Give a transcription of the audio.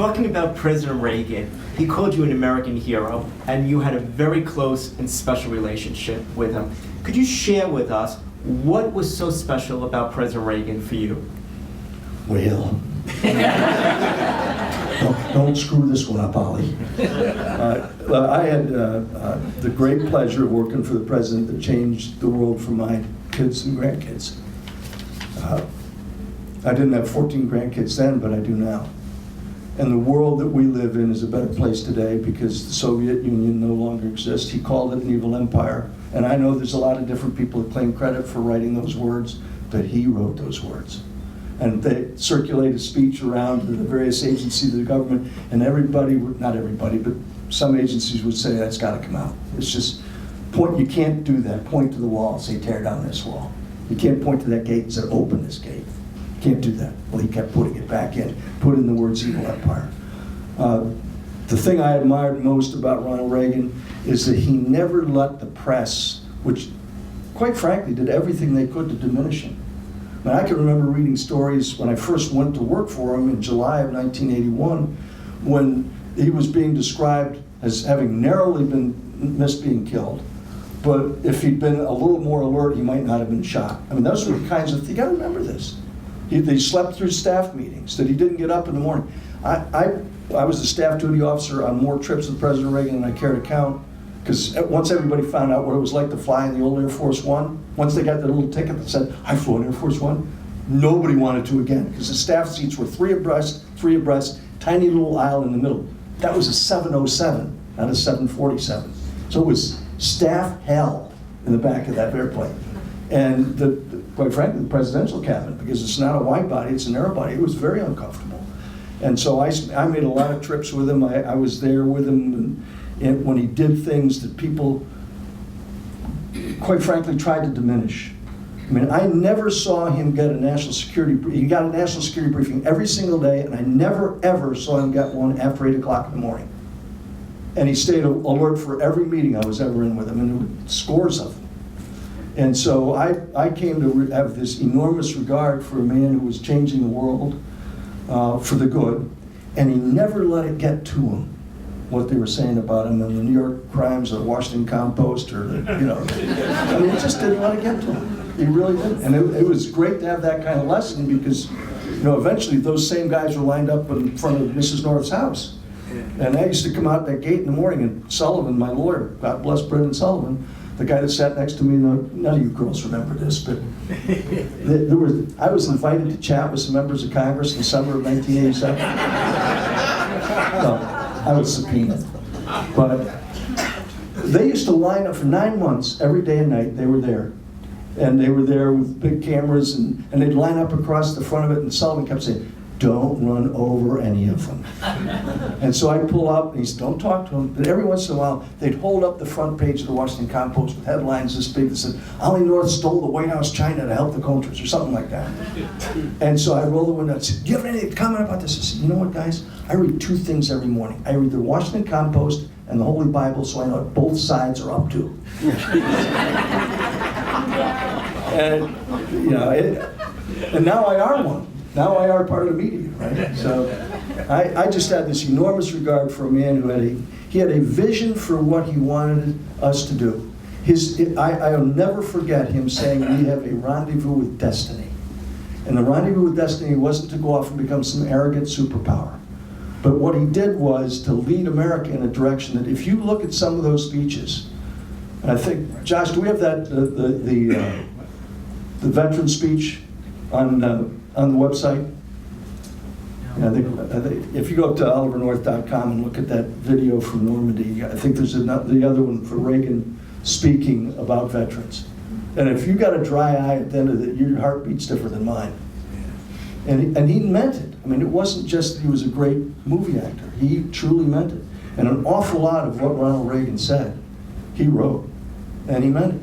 talking about President Reagan, he called you an American hero, and you had a very close and special relationship with him. Could you share with us what was so special about President Reagan for you? Well, don't screw this one up, Ollie. I had the great pleasure of working for the president that changed the world for my kids and grandkids. I didn't have 14 grandkids then, but I do now. And the world that we live in is a better place today because the Soviet Union no longer exists. He called it an evil empire. And I know there's a lot of different people that claim credit for writing those words, but he wrote those words. And they circulate a speech around to the various agencies of the government, and everybody, not everybody, but some agencies would say that's got to come out. It's just, you can't do that. Point to the wall and say, tear down this wall. You can't point to that gate and say, open this gate. You can't do that. Well, he kept putting it back in, put in the words evil empire. The thing I admired most about Ronald Reagan is that he never let the press, which quite frankly did everything they could to diminish him. I mean, I can remember reading stories when I first went to work for him in July of 1981 when he was being described as having narrowly missed being killed. But if he'd been a little more alert, he might not have been shot. I mean, those were the kinds of, you gotta remember this. They slept through staff meetings, that he didn't get up in the morning. I was a staff duty officer on more trips with President Reagan than I care to count, because once everybody found out what it was like to fly in the old Air Force One, once they got their little ticket that said, I flew in Air Force One, nobody wanted to again, because the staff seats were three abreast, tiny little aisle in the middle. That was a 707, not a 747. So it was staff hell in the back of that airplane. And quite frankly, the presidential cabin, because it's not a wide body, it's a narrow body, it was very uncomfortable. And so I made a lot of trips with him. I was there with him and when he did things that people, quite frankly, tried to diminish. I mean, I never saw him get a national security briefing. He got a national security briefing every single day, and I never, ever saw him get one after 8 o'clock in the morning. And he stayed alert for every meeting I was ever in with him, and there were scores of them. And so I came to have this enormous regard for a man who was changing the world for the good, and he never let it get to him, what they were saying about him in the New York Crimes or the Washington Compost or I mean, he just didn't let it get to him. He really didn't. And it was great to have that kind of lesson because, eventually those same guys were lined up in front of Mrs. North's house. And I used to come out that gate in the morning, and Sullivan, my lawyer, God bless Brendan Sullivan, the guy that sat next to me, none of you girls remember this, but I was invited to chat with some members of Congress in the summer of 1987. No, I was subpoenaed. But they used to line up for 9 months, every day and night, they were there. And they were there with big cameras, and they'd line up across the front of it, and Sullivan kept saying, don't run over any of them. And so I'd pull up, and he said, don't talk to them. But every once in a while, they'd hold up the front page of the Washington Compost with headlines this big that said, Ollie North stole the White House China to help the Contras, or something like that. And so I rolled the window and said, do you have any comment about this? I said, you know what, guys? I read 2 things every morning. I read the Washington Compost and the Holy Bible, so I know what both sides are up to. And, and now I are one. Now I are part of the media, right? So I just had this enormous regard for a man who had a vision for what he wanted us to do. I'll never forget him saying we have a rendezvous with destiny. And the rendezvous with destiny wasn't to go off and become some arrogant superpower. But what he did was to lead America in a direction that if you look at some of those speeches, and I think, Josh, do we have that, the veteran speech on the website? Yeah, if you go up to olivernorth.com and look at that video from Normandy, I think there's the other one for Reagan speaking about veterans. And if you got a dry eye at the end of it, your heart beats different than mine. And he meant it. I mean, it wasn't just that he was a great movie actor. He truly meant it. And an awful lot of what Ronald Reagan said, he wrote. And he meant it.